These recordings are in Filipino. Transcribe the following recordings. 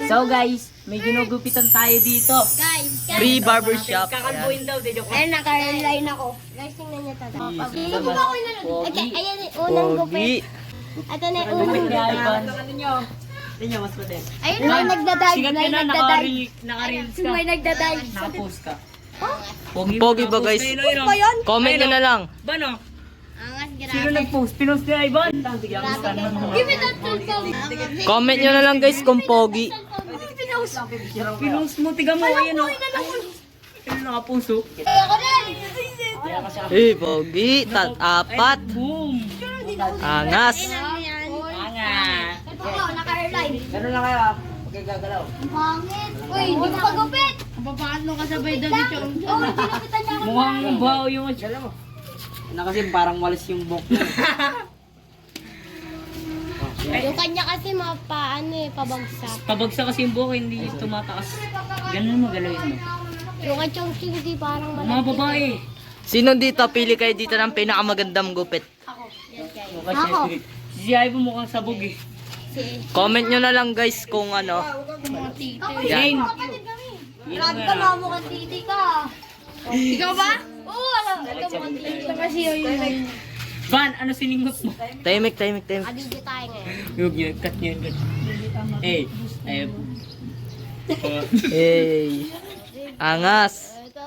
So guys, may ginugupitan tayo dito. Guys, Free barbershop. Kakalbuin daw, di joke. ayun, naka-line ako. Guys, tingnan nyo tayo. Pogi. Okay, ayan yung unang gupit. Ito na yung Gupit unang ni gupit. Ivan. Tingnan mas puti. Ayun, may nagdadive. Sigat May ka na, nagdadive. naka-reels ka. May nagdadive. Naka-post ka. Pogi ba, guys? Ba yan? Comment nyo na lang. Bano? Angas, Sino grabe. nag-post? Pinost ni Ivan. Tigyan mo sa Give me that cellphone. Comment nyo na lang guys kung pogi. Pinost mo, tiga mo. Ayan o. Ayun naka-post o. Ako din. Eh, pogi. Apat. Boom. Angas. Angat. Ito ko, naka-line. Ganun lang kayo. Okay, gagalaw. Pangit. Uy, hindi ko pagupit. Paano kasabay David yung... Oh, ginupitan niya ako. Mukhang baho yung atsala mo. Na kasi parang walis yung buhok mo. Yung kanya kasi paano eh, pabagsak. Pabagsak kasi yung buhok, hindi tumataas. Ganun mo galawin mo. Yung kay Chong Ching, di parang Mga babae. Sino dito? Pili kayo dito ng pinakamagandang gupit. Ako. Si Ivan mukhang sabog eh. Comment nyo na lang guys kung ano. Yan. Grabe ka, mamukha titi ka. Ikaw ba? Oo, alam. Ito mo titi. Kasi yun. Van, ano siningot mo? Tahimik. Adidyo tayo ngayon. Huwag niyo, cut niyo yun. Eh, Hey. Angas. Ito.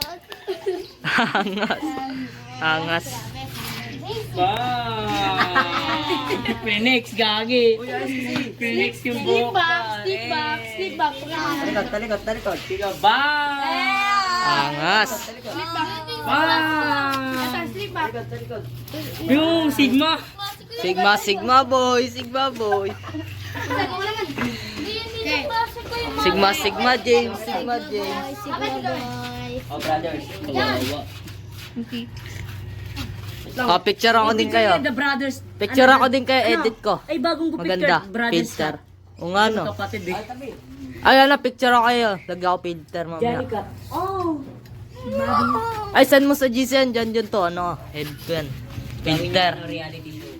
Angas. Prenex, gagi. Prenex yung buhok. Slip back. Talikod. Tiga, bang! Angas. Bang! Slip back. Yung Sigma. Sigma boy. Sigma James. Sigma boy. Oh, brothers. Picture ako din kayo. The brothers. Picture ako din kayo, edit ko. Ay, bagong gupit Maganda. ka. Brothers Filter. ka. O nga no. Kapatid eh. Ay, picture ako kayo. Lagyan ako filter mamaya. Janica. Oh! Ay, send mo sa GC yan. Dyan to. Ano? Headband. Filter. Reality show.